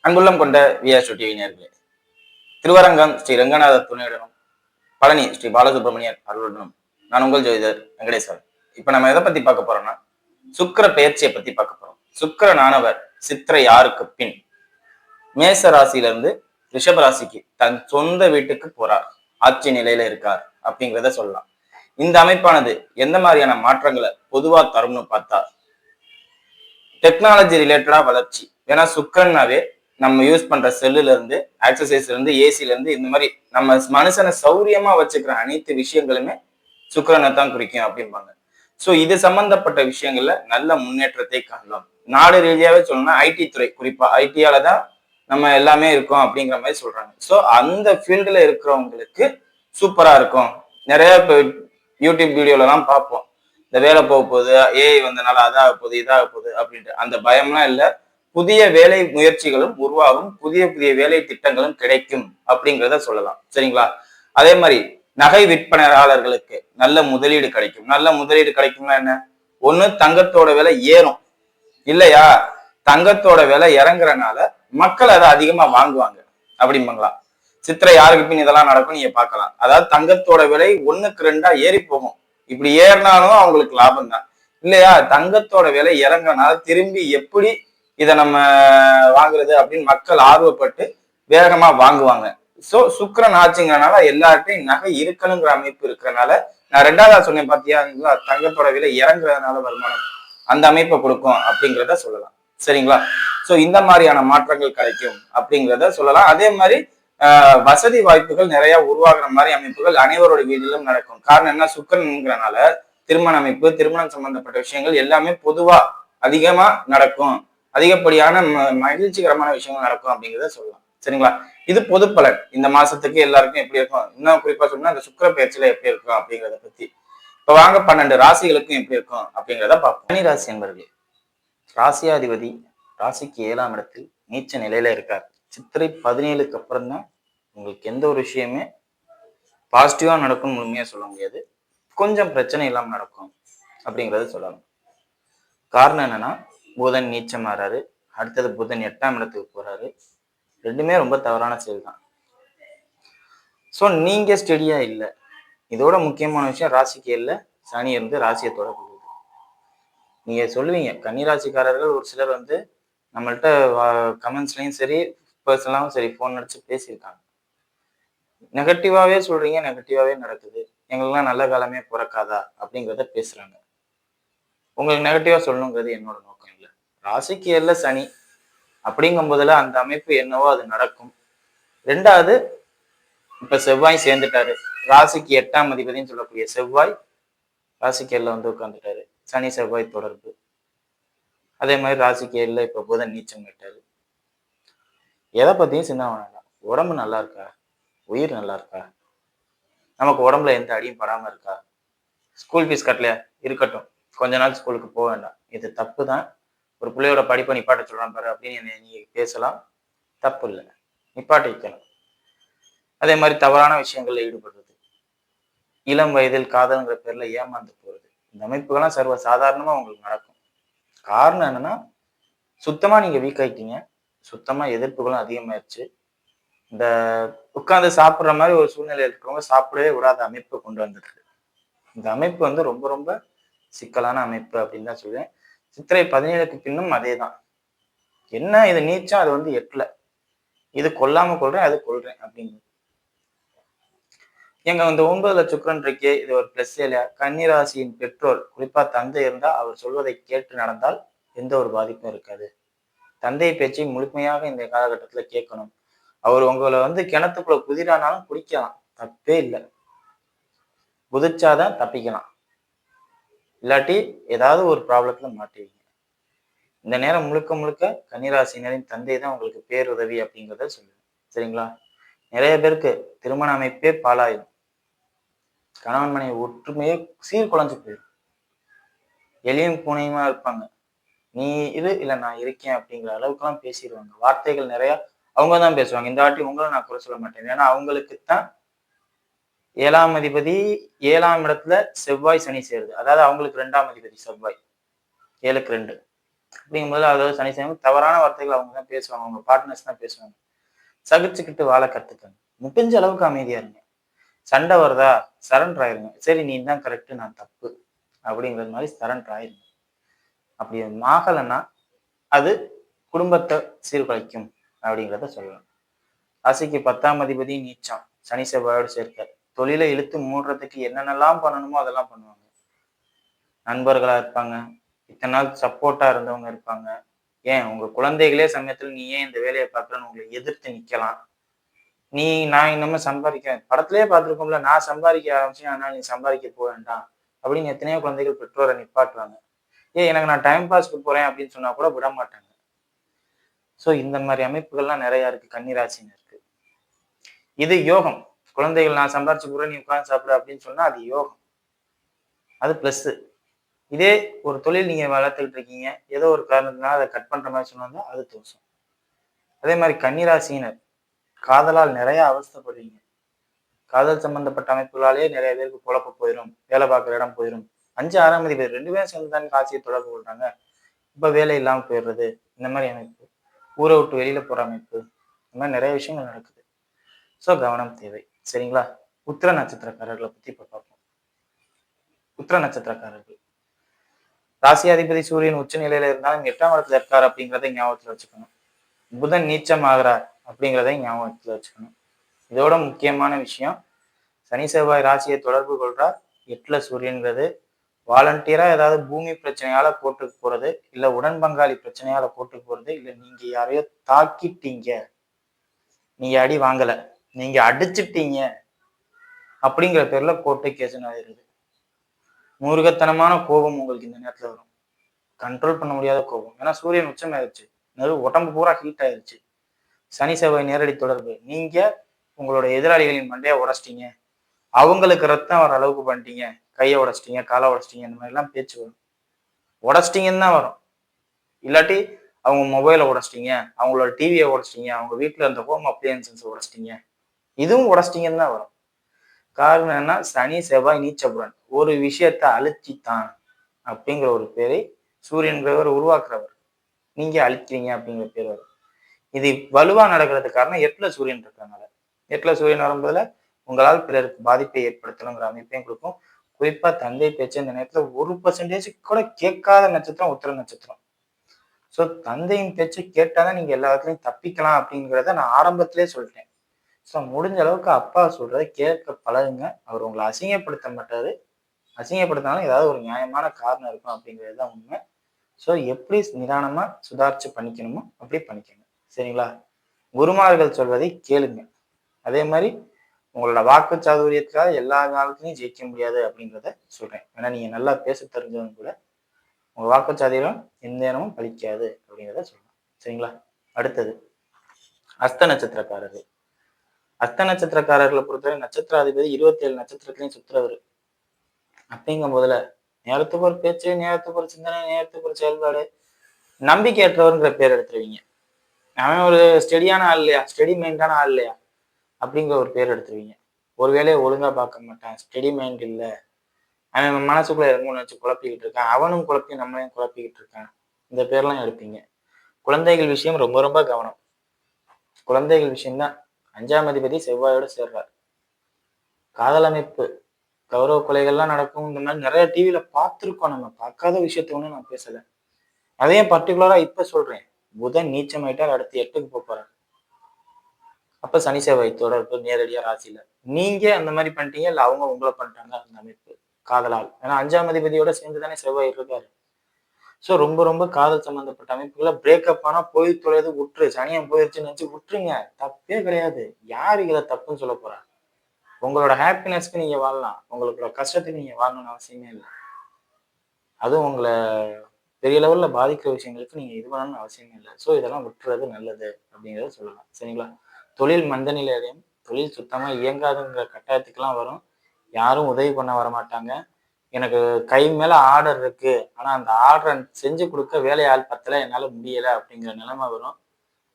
அன்புள்ளம் கொண்ட VR TV நேயர்களே, திருவரங்கம் ஸ்ரீ ரங்கநாத துணையுடனும் பழனி ஸ்ரீ பாலசுப்ரமணியர் அருளுடனும் நான் உங்கள் ஜோதிடர் வெங்கடேஸ்வரன். இப்ப நம்ம எதை பத்தி பார்க்க போறோம்னா, சுக்கிர பெயர்ச்சியை பத்தி பார்க்க போறோம். சுக்கிரனானவர் சித்திரை 6க்கு பின் மேச ராசியிலிருந்து ரிஷப ராசிக்கு தன் சொந்த வீட்டுக்கு போறார், ஆட்சி நிலையில இருக்கார் அப்படிங்கிறத சொல்லலாம். இந்த அமைப்பானது எந்த மாதிரியான மாற்றங்களை பொதுவா தரும்னு பார்த்தா, டெக்னாலஜி ரிலேட்டடா வளர்ச்சி. ஏன்னா சுக்கரனாவே நம்ம யூஸ் பண்ற செல்லுல இருந்து, ஆக்சசைஸ்ல இருந்து, ஏசில இருந்து, இந்த மாதிரி நம்ம மனுஷனை சௌரியமா வச்சுக்கிற அனைத்து விஷயங்களுமே சுக்கிரனை தான் குறிக்கும் அப்படிம்பாங்க. சோ இது சம்பந்தப்பட்ட விஷயங்கள்ல நல்ல முன்னேற்றத்தை காணலாம். நாடு ரீதியாவே சொல்லணும்னா ஐடி துறை, குறிப்பா ஐடியால தான் நம்ம எல்லாமே இருக்கோம் அப்படிங்கிற மாதிரி சொல்றாங்க. சோ அந்த ஃபீல்டுல இருக்கிறவங்களுக்கு சூப்பரா இருக்கும். நிறைய இப்போ யூடியூப் வீடியோல எல்லாம் பார்ப்போம், இந்த வேலை போக போகுது, ஏஐ வந்தனால அதாக போகுது இதாக போகுது அப்படின்ட்டு. அந்த பயம்லாம் இல்லை. புதிய வேலை முயற்சிகளும் உருவாகும், புதிய புதிய வேலை திட்டங்களும் கிடைக்கும் அப்படிங்கிறத சொல்லலாம். சரிங்களா? அதே மாதிரி நகை விற்பனையாளர்களுக்கு நல்ல முதலீடு கிடைக்கும். நல்ல முதலீடு கிடைக்கும்னா என்ன? ஒண்ணு, தங்கத்தோட விலை ஏறும், இல்லையா தங்கத்தோட விலை இறங்குறனால மக்கள் அதை அதிகமா வாங்குவாங்க அப்படிம்பாங்களா. சித்திரை 6க்கு பின் இதெல்லாம் நடக்கும், நீங்க பார்க்கலாம். அதாவது தங்கத்தோட விலை 1க்கு 2 ஏறி போகும். இப்படி ஏறினாலும் அவங்களுக்கு லாபம் தான், இல்லையா? தங்கத்தோட விலை இறங்கினால திரும்பி எப்படி இதை நம்ம வாங்குறது அப்படின்னு மக்கள் ஆர்வப்பட்டு வேகமா வாங்குவாங்க. சோ சுக்கிரன் ஆச்சுங்கிறனால எல்லார்ட்டையும் நகை இருக்கணுங்கிற அமைப்பு இருக்கிறனால, நான் 2வதா சொன்னேன் பாத்தியா, தங்கத்தோட விலை இறங்குறதுனால வருமானம், அந்த அமைப்பை கொடுக்கும் அப்படிங்கிறத சொல்லலாம். சரிங்களா? சோ இந்த மாதிரியான மாற்றங்கள் கிடைக்கும் அப்படிங்கிறத சொல்லலாம். அதே மாதிரி வசதி வாய்ப்புகள் நிறைய உருவாகிற மாதிரி அமைப்புகள் அனைவரோட வீட்டிலும் நடக்கும். காரணம் என்ன? சுக்கிரன்ங்கிறனால திருமண அமைப்பு, திருமணம் சம்பந்தப்பட்ட விஷயங்கள் எல்லாமே பொதுவா அதிகமா நடக்கும், அதிகப்படியான மகிழ்ச்சிகரமான விஷயங்கள் நடக்கும் அப்படிங்கிறத சொல்லலாம். சரிங்களா? இது பொது பலன். இந்த மாசத்துக்கு எல்லாருக்கும் எப்படி இருக்கும், இன்னும் குறிப்பா சொன்னா இந்த சுக்கிர பயிற்சியில எப்படி இருக்கும் அப்படிங்கிறத பத்தி. இப்ப வாங்க 12 ராசிகளுக்கும் எப்படி இருக்கும் அப்படிங்கிறத பார்ப்போம். கன்னி ராசி என்பவர்களே, ராசியாதிபதி ராசிக்கு 7ஆம் இடத்தில் நீச்ச நிலையில இருக்கார். சித்திரை 17க்கு அப்புறம் தான் உங்களுக்கு எந்த ஒரு விஷயமே பாசிட்டிவா நடக்கும் முழுமையா சொல்ல முடியாது, கொஞ்சம் பிரச்சனை இல்லாம நடக்கும் அப்படிங்கறத சொல்லலாம். காரணம் என்னன்னா, புதன் நீச்சம் ஆறாரு, அடுத்தது புதன் 8ஆம் இடத்துக்கு போறாரு. ரெண்டுமே ரொம்ப தவறான செயல் தான். சோ நீங்க ஸ்டெடியா இல்லை. இதோட முக்கியமான விஷயம், ராசிக்கு இல்ல சனி இருந்து ராசியை தொடர்பு. நீங்க சொல்லுவீங்க, கன்னிராசிக்காரர்கள் ஒரு சிலர் வந்து நம்மள்ட்ட கமெண்ட்ஸ்லயும் சரி, பர்சனலாவும் சரி, போன் அடிச்சு பேசியிருக்காங்க. நெகட்டிவாவே சொல்றீங்க, நெகட்டிவாவே நடக்குது, எங்களுக்குலாம் நல்ல காலமே பிறக்காதா அப்படிங்கிறத பேசுறாங்க. உங்களுக்கு நெகட்டிவா சொல்லணுங்கிறது என்னோட நோக்கம் இல்லை. ராசிக்கு இல்ல சனி அப்படிங்கும் போதுல அந்த அமைப்பு என்னவோ அது நடக்கும். 2வது, இப்ப செவ்வாய் சேர்ந்துட்டாரு. ராசிக்கு 8ஆம் அதிபதினு சொல்லக்கூடிய செவ்வாய் ராசிக்கு எல்ல வந்து உட்கார்ந்துட்டாரு. சனி செவ்வாய் தொடர்பு. அதே மாதிரி ராசிக்கு எல்ல இப்ப புதன் நீச்சம் கேட்டாரு. எதை பத்தியும் சிந்தனை வேண்டாம். உடம்பு நல்லா இருக்கா, உயிர் நல்லா இருக்கா, நமக்கு உடம்புல எந்த அடியும் படாம இருக்கா, ஸ்கூல் ஃபீஸ் கட்டலையா, இருக்கட்டும், கொஞ்ச நாள் ஸ்கூலுக்கு போக வேண்டாம், இது தப்பு தான். ஒரு பிள்ளையோட படிப்பை நிப்பாட்ட சொல்றான் பாரு அப்படின்னு நீங்க பேசலாம், தப்பு இல்லை, நிப்பாட்டி வைக்கணும். அதே மாதிரி தவறான விஷயங்கள்ல ஈடுபடுறது, இளம் வயதில் காதல்ங்கிற பேர்ல ஏமாந்து போறது, இந்த அமைப்புகள்லாம் சர்வ சாதாரணமா உங்களுக்கு நடக்கும். காரணம் என்னன்னா, சுத்தமா நீங்க வீக் ஆயிட்டீங்க, சுத்தமா எதிர்ப்புகளும் அதிகமாயிருச்சு. இந்த உட்கார்ந்து சாப்பிடுற மாதிரி ஒரு சூழ்நிலை இருக்கிறவங்க சாப்பிடவே விடாத அமைப்பை கொண்டு வந்துருக்கு. இந்த அமைப்பு வந்து ரொம்ப ரொம்ப சிக்கலான அமைப்பு அப்படின்னு தான் சொல்லுவேன். சித்திரை 17க்கு பின்னும் அதே தான். என்ன இது நீச்சம், அது வந்து 8ல, இது கொல்லாம கொள்றேன், அது கொள்றேன் அப்படிங்கிறது. எங்க இந்த 9ல சுக்கிரன் இருக்கே, இது ஒரு பிளஸ் இல்லையா? கன்னிராசியின் பெற்றோர், குறிப்பா தந்தை இருந்தா அவர் சொல்வதை கேட்டு நடந்தால் எந்த ஒரு பாதிப்பும் இருக்காது. தந்தை பேச்சை முழுமையாக இந்த காலகட்டத்துல கேட்கணும். அவர் உங்களை வந்து கிணத்துக்குள்ள குதிரானாலும் குடிக்கலாம், தப்பே இல்லை. குதிச்சாதான் தப்பிக்கலாம், இல்லாட்டி ஏதாவது ஒரு ப்ராப்ளத்துல மாட்டுவீங்க. இந்த நேரம் முழுக்க முழுக்க கன்னிராசினரின் தந்தை தான் உங்களுக்கு பேருதவி அப்படிங்கிறத சொல்லுவேன். சரிங்களா? நிறைய பேருக்கு திருமண அமைப்பே பாலாயிரும், கணவன் மனைவி ஒற்றுமையே சீர்குலைஞ்சு போயிடும். எலியும் பூனையுமா இருப்பாங்க, நீ இரு இல்ல நான் இருக்கேன் அப்படிங்கிற அளவுக்குலாம் பேசிடுவாங்க. வார்த்தைகள் நிறைய அவங்க தான் பேசுவாங்க. இந்த வாட்டி உங்களை நான் குறை சொல்ல மாட்டேன், ஏன்னா அவங்களுக்குத்தான் 7ஆம் அதிபதி 7ஆம் இடத்துல செவ்வாய் சனி சேருது. அதாவது அவங்களுக்கு 2ஆம் அதிபதி செவ்வாய், 7க்கு 2. அப்படிங்கும்போது அதாவது சனி செய்யும் தவறான வார்த்தைகள் அவங்க தான் பேசுவாங்க, அவங்க பார்ட்னர்ஸ் தான் பேசுவாங்க. சகிச்சுக்கிட்டு வாழ கத்துக்கங்க. முடிஞ்ச அளவுக்கு அமைதியா இருங்க. சண்டை வருதா சரண்டர் ஆயிருங்க. சரி நீ தான் கரெக்ட் நான் தப்பு அப்படிங்கிறது மாதிரி சரண்டர் ஆயிருங்க. அப்படி ஆகலைன்னா அது குடும்பத்தை சீர்குலைக்கும் அப்படிங்கிறத சொல்லலாம். ராசிக்கு 10ஆம் அதிபதி நீச்சம் சனி செவ்வாயோடு சேர்க்க தொழிலை இழுத்து மூடுறதுக்கு என்னென்னலாம் பண்ணணுமோ அதெல்லாம் பண்ணுவாங்க. நண்பர்களா இருப்பாங்க, இத்தனை நாள் சப்போர்ட்டா இருந்தவங்க இருப்பாங்க. ஏன் உங்க குழந்தைகளே சமயத்துல நீ ஏன் இந்த வேலையை பார்க்கறன்னு உங்களை எதிர்த்து நிக்கலாம். நான் இன்னமும் சம்பாதிக்கிறேன் படத்திலேயே பார்த்துருக்கோம்ல, நான் சம்பாதிக்க ஆரம்பிச்சேன் ஆனா நீ சம்பாதிக்க போக வேண்டாம் அப்படின்னு எத்தனையோ குழந்தைகள் பெற்றோரை நிப்பாட்டுவாங்க. எனக்கு நான் டைம் பாஸ்க்கு போறேன் அப்படின்னு சொன்னா கூட விட மாட்டாங்க. சோ இந்த மாதிரி அமைப்புகள்லாம் நிறைய இருக்கு கன்னிராசினருக்கு. இது யோகம். குழந்தைகள் நான் சம்பாரிச்சு போறேன் நீ உட்கார்ந்து சாப்பிடு அப்படின்னு சொன்னா அது யோகம், அது பிளஸ். இதே ஒரு தொழில் நீங்க வளர்த்துக்கிட்டு இருக்கீங்க, ஏதோ ஒரு காரணத்தினால அதை கட் பண்ற மாதிரி சொன்னா அது தோஷம். அதே மாதிரி கன்னிராசியினர் காதலால் நிறைய அவஸ்தைப்படுவீங்க. காதல் சம்பந்தப்பட்ட அமைப்புகளாலேயே நிறைய பேருக்கு குழப்ப போயிடும், வேலை பார்க்குற இடம் போயிடும். 5 6ஆம் அதிபதி 2 பேரும் சேர்ந்து தான் ராசியை தொடர்பு கொள்றாங்க. இப்ப வேலை இல்லாமல் போயிடுறது, இந்த மாதிரி அமைப்பு, ஊரை விட்டு வெளியில போற அமைப்பு, இந்த மாதிரி நிறைய விஷயங்கள் நடக்குது. ஸோ கவனம் தேவை. சரிங்களா? உத்திர நட்சத்திரக்காரர்களை பத்தி இப்ப பார்ப்போம். உத்திர நட்சத்திரக்காரர்கள் ராசியாதிபதி சூரியன் உச்ச நிலையில இருந்தாலும் 8ஆம் இடத்துல இருக்காரு அப்படிங்கிறத ஞாபகத்துல வச்சுக்கணும். புதன் நீச்சம் ஆகிறார் அப்படிங்கிறதை ஞாபகத்துல வச்சுக்கணும். இதோட முக்கியமான விஷயம், சனி செவ்வாய் ராசியை தொடர்பு கொள்றார். 8ல சூரியன்கிறது வாலண்டியரா ஏதாவது பூமி பிரச்சனையால கோர்ட்டுக்கு போறது, இல்ல உடன் பங்காளி பிரச்சனையால கோர்ட்டுக்கு போறது, இல்ல நீங்க யாரையோ தாக்கிட்டீங்க, நீங்க அடி வாங்கல, நீங்க அடிச்சிட்டீங்க அப்படிங்கிற பேர்ல கோர்ட்டு கேஸ் ஆயிருது. மூர்க்கத்தனமான கோபம் உங்களுக்கு இந்த நேரத்துல வரும். கண்ட்ரோல் பண்ண முடியாத கோபம். ஏன்னா சூரியன் உச்சம் ஆயிடுச்சு, உடம்பு பூரா ஹீட் ஆயிடுச்சு. சனி செவ்வாய் நேரடி தொடர்பு. நீங்க உங்களோட எதிராளிகளின் மண்டையை உடைச்சிட்டீங்க, அவங்களுக்கு ரத்தம் வர அளவுக்கு பண்ணிட்டீங்க, கையை உடைச்சிட்டீங்க, காலை உடைச்சிட்டீங்க, இந்த மாதிரி எல்லாம் பேச்சு வரும். உடைச்சிட்டீங்கன்னு தான் வரும். இல்லாட்டி அவங்க மொபைலை உடைச்சிட்டீங்க, அவங்களோட டிவியை உடைச்சிட்டீங்க, அவங்க வீட்டுல இருந்த ஹோம் அப்ளையன்சஸ் உடைச்சிட்டீங்க, இதுவும் உடைச்சிட்டீங்கன்னு தான் வரும். காரணம் என்ன? சனி செவ்வாய் நீச்சபுரன் ஒரு விஷயத்த அழிச்சித்தான் அப்படிங்கிற ஒரு பேரை சூரியன்றவர் உருவாக்குறவர். நீங்க அழிக்கிறீங்க அப்படிங்கிற பேர் வரும். இது வலுவா நடக்கிறதுக்கு காரணம் 8ல சூரியன் இருக்கிறதுனால. 8ல சூரியன் வரும்போதுல உங்களால் பிறருக்கு பாதிப்பை ஏற்படுத்தணுங்கிற அமைப்பையும் கொடுக்கும். குறிப்பா தந்தை பேச்சு இந்த நேரத்துல 1% கூட கேட்காத நட்சத்திரம் உத்திர நட்சத்திரம். ஸோ தந்தையின் பேச்சு கேட்டாதான் நீங்க எல்லா இடத்துலையும் தப்பிக்கலாம் அப்படிங்கிறத நான் ஆரம்பத்திலே சொல்லிட்டேன். ஸோ முடிஞ்ச அளவுக்கு அப்பா சொல்றதை கேட்க பழகுங்க. அவர் உங்களை அசிங்கப்படுத்த மாட்டாரு. அசிங்கப்படுத்தினாலும் ஏதாவது ஒரு நியாயமான காரணம் இருக்கும் அப்படிங்கிறது தான் உண்மை. ஸோ எப்படி நிதானமா சுதாரிச்சு பண்ணிக்கணுமோ அப்படி பண்ணிக்கணும். சரிங்களா? குருமார்கள் சொல்வதை கேளுங்க. அதே மாதிரி உங்களோட வாக்கு சாதுரியத்துக்காக எல்லா காலத்துலையும் ஜெயிக்க முடியாது அப்படிங்கிறத சொல்றேன். ஏன்னா நீங்க நல்லா பேச தெரிஞ்சவங்க கூட உங்க வாக்குச்சாதுரியம் எந்த நேரமும் பலிக்காது அப்படிங்கிறத சொல்லலாம். சரிங்களா? அடுத்தது அஸ்த நட்சத்திரக்காரர்கள். அஸ்த நட்சத்திரக்காரர்களை பொறுத்தவரை நட்சத்திராதிபதி 27 நட்சத்திரத்திலையும் சுத்துறவர். அப்படிங்கும் போதுல நேரத்துக்கு ஒரு பேச்சு, நேரத்துக்கு ஒரு சிந்தனை, நேரத்துக்கு ஒரு செயல்பாடு, நம்பிக்கையற்றவர்ங்கிற பேர் எடுத்துருவீங்க. அவன் ஒரு ஸ்டெடியான ஆள் இல்லையா, ஸ்டெடி மைண்டான ஆள் இல்லையா அப்படிங்கிற ஒரு பேர் எடுத்துருவீங்க. ஒரு வேலையை ஒழுங்கா பார்க்க மாட்டான், ஸ்டெடி மைண்ட் இல்லை, அவன் மனசுக்குள்ள இறங்கும் நினைச்சு குழப்பிக்கிட்டு இருக்கான், அவனும் குழப்பி நம்மளையும் குழப்பிக்கிட்டு இருக்கான், இந்த பேர்லாம் எடுப்பீங்க. குழந்தைகள் விஷயம் ரொம்ப ரொம்ப கவனம். குழந்தைகள் விஷயம்தான். 5ஆம் அதிபதி செவ்வாயோட சேர்றார். காதல் அமைப்பு, கௌரவ கொலைகள்லாம் நடக்கும். இந்த மாதிரி நிறைய டிவியில பார்த்துருக்கோம். நம்ம பார்க்காத விஷயத்த ஒண்ணு நான் பேசல. அதையும் பர்டிகுலரா இப்ப சொல்றேன். புதன் நீச்சமாயிட்டார், அடுத்து 8க்கு போறார். அப்ப சனி செவ்வாய் தொடர்பு நேரடியா ராசியில. நீங்க அந்த மாதிரி பண்ணிட்டீங்க, இல்ல அவங்க உங்களை பண்ணிட்டாங்க அந்த அமைப்பு காதலால். ஏன்னா 5ஆம் அதிபதியோட சேர்ந்து தானே செவ்வாய் இருக்காரு. ஸோ ரொம்ப ரொம்ப காதல் சம்பந்தப்பட்ட அமைப்புகளை பிரேக்கப் ஆனா போய் தொலைது விட்டுரு, சனியம் போயிருச்சுன்னு நினைச்சு விட்டுருங்க. தப்பே கிடையாது. யாரு இதை தப்புன்னு சொல்ல போறா? உங்களோட ஹாப்பினஸ்க்கு நீங்க வாழலாம், உங்களோட கஷ்டத்துக்கு நீங்க வாழணும்னு அவசியமே இல்லை. அதுவும் உங்களை பெரிய லெவல்ல பாதிக்கிற விஷயங்களுக்கு நீங்க இது பண்ணணும்னு அவசியமே இல்லை. ஸோ இதெல்லாம் விட்டுறது நல்லது அப்படிங்கிறத சொல்லலாம். சரிங்களா? தொழில் மந்த நிலையடையும், தொழில் சுத்தமா இயங்காதுங்கிற கட்டாயத்துக்கெல்லாம் வரும். யாரும் உதவி பண்ண வர மாட்டாங்க. எனக்கு கை மேல ஆர்டர் இருக்கு, ஆனா அந்த ஆர்டரை செஞ்சு கொடுக்க வேலையாள் பத்தல, என்னால முடியல அப்படிங்கிற நிலைமை வரும்.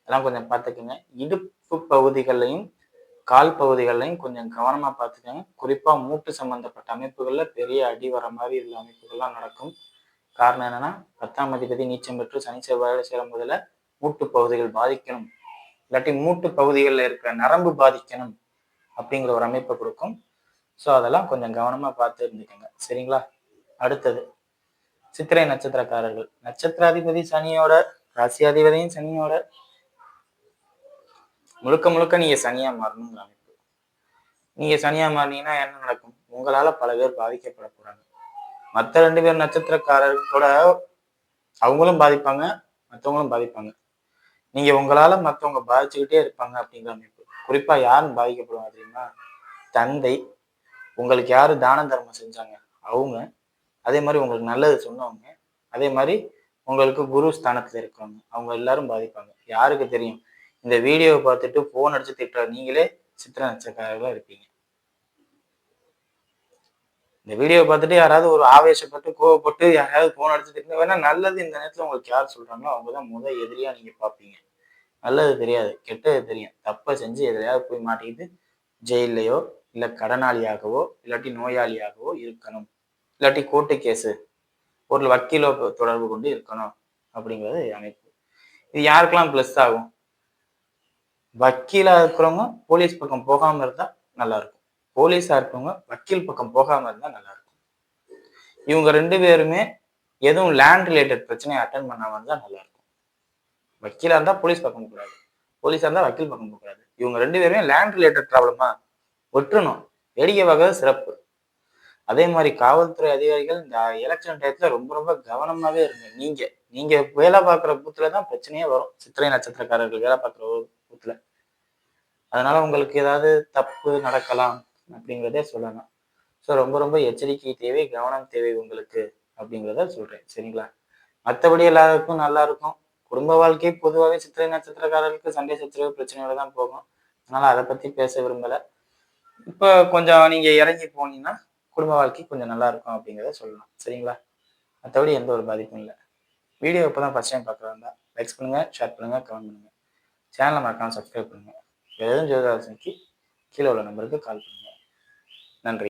அதெல்லாம் கொஞ்சம் பார்த்துக்குங்க. இடுப்பு பகுதிகளையும் கால் பகுதிகளையும் கொஞ்சம் கவனமா பார்த்துக்கோங்க. குறிப்பா மூட்டு சம்பந்தப்பட்ட அமைப்புகள்ல பெரிய அடி வர மாதிரி உள்ள அமைப்புகள்லாம் நடக்கும். காரணம் என்னன்னா 10ஆம் அதிபதி நீச்சம் பெற்று சனி செவ்வாயோட சேரும் போதுல மூட்டு பகுதிகள் பாதிக்கணும், இல்லாட்டி மூட்டு பகுதிகளில் இருக்கிற நரம்பு பாதிக்கணும் அப்படிங்கிற ஒரு அமைப்பை கொடுக்கும். ஸோ அதெல்லாம் கொஞ்சம் கவனமா பார்த்து இருந்துக்கோங்க. சரிங்களா? அடுத்தது சித்திரை நட்சத்திரக்காரர்கள். நட்சத்திராதிபதி சனியோட, ராசியாதிபதியும் சனியோட, முழுக்க முழுக்க நீங்க சனியா மாறணுங்கிற அமைப்பு. நீங்க சனியா மாறினீங்கன்னா என்ன நடக்கும்? உங்களால பல பேர் பாதிக்கப்பட போறாங்க. மற்ற 2 பேர் நட்சத்திரக்காரர்கள் கூட அவங்களும் பாதிப்பாங்க, மற்றவங்களும் பாதிப்பாங்க. நீங்க உங்களால மற்றவங்க பாதிச்சுக்கிட்டே இருப்பாங்க அப்படிங்கிற அமைப்பு. குறிப்பா யாரும் பாதிக்கப்படுவாங்க தெரியுமா? தந்தை, உங்களுக்கு யாரு தான தர்மம் செஞ்சாங்க அவங்க, அதே மாதிரி உங்களுக்கு நல்லது சொன்னவங்க, அதே மாதிரி உங்களுக்கு குரு ஸ்தானத்துல இருக்கிறவங்க, அவங்க எல்லாரும் பாதிப்பாங்க. யாருக்கு தெரியும்? இந்த வீடியோவை பார்த்துட்டு போன் அடிச்சு திட்டுற நீங்களே சித்திரை நட்சத்திரக்காரர்களா இருப்பீங்க. இந்த வீடியோவை பார்த்துட்டு யாராவது ஒரு ஆவேசப்பட்டு கோவப்பட்டு யாராவது போன் அடிச்சு திட்டினா வேணா நல்லது இந்த நேரத்துல உங்களுக்கு யார் சொல்றாங்களோ அவங்கதான் எதிரியா நீங்க பார்ப்பீங்க. நல்லது தெரியாது, கெட்டது தெரியும். தப்பை செஞ்சு எதையாவது போய் மாட்டிக்கிட்டு ஜெயிலையோ இல்ல கடனாளியாகவோ இல்லாட்டி நோயாளியாகவோ இருக்கணும், இல்லாட்டி கோர்ட்டு கேஸு ஒரு வக்கீலோ தொடர்பு கொண்டு இருக்கணும் அப்படிங்கிறது அமைப்பு. இது யாருக்கெல்லாம் பிளஸ் ஆகும்? வக்கீலா இருக்கிறவங்க போலீஸ் பக்கம் போகாம இருந்தா நல்லா இருக்கும். போலீஸா இருக்கிறவங்க வக்கீல் பக்கம் போகாம இருந்தா நல்லா இருக்கும். இவங்க 2 பேருமே எதுவும் லேண்ட் ரிலேட்டட் பிரச்சனையை அட்டன் பண்ணாம இருந்தா நல்லா இருக்கும். வக்கீலா இருந்தா போலீஸ் பக்கம் போகக்கூடாது, போலீஸா இருந்தா வக்கீல் பக்கம் போகக்கூடாது. இவங்க 2 பேருமே லேண்ட் ரிலேட்டட் ப்ராப்ளமா விட்டுறணும். வேடிக்கை பார்க்கறது சிறப்பு. அதே மாதிரி காவல்துறை அதிகாரிகள் இந்த எலெக்ஷன் டயத்துல ரொம்ப ரொம்ப கவனமாவே இருங்க. நீங்க வேலை பார்க்குற பூத்துலதான் பிரச்சனையே வரும். சித்திரை நட்சத்திரக்காரர்கள் வேலை பார்க்குற பூத்துல. அதனால உங்களுக்கு ஏதாவது தப்பு நடக்கலாம் அப்படிங்கிறதே சொல்லலாம். ஸோ ரொம்ப ரொம்ப எச்சரிக்கை தேவை, கவனம் தேவை உங்களுக்கு அப்படிங்கிறத சொல்றேன். சரிங்களா? மற்றபடி எல்லாருக்கும் நல்லா இருக்கும். குடும்ப வாழ்க்கை பொதுவாகவே சித்திரை நட்சத்திரக்காரர்களுக்கு சண்டை சச்சரவு பிரச்சனையோட தான் போகும். அதனால அதை பத்தி பேச விரும்பல. இப்போ கொஞ்சம் நீங்க இறங்கி போனீங்கன்னா குடும்ப வாழ்க்கை கொஞ்சம் நல்லா இருக்கும் அப்படிங்கிறத சொல்லலாம். சரிங்களா? மற்றபடி எந்த ஒரு பாதிப்பும் இல்லை. வீடியோ இப்போதான் ஃபர்ஸ்ட் டைம் பார்க்குறதா லைக்ஸ் பண்ணுங்க, ஷேர் பண்ணுங்க, கமெண்ட் பண்ணுங்க. சேனலை மறக்காம சப்ஸ்கிரைப் பண்ணுங்க. எதுவும் ஜோதிட ஆலோசனைக்கு கீழே உள்ள நம்பருக்கு கால் பண்ணுங்க. நன்றி.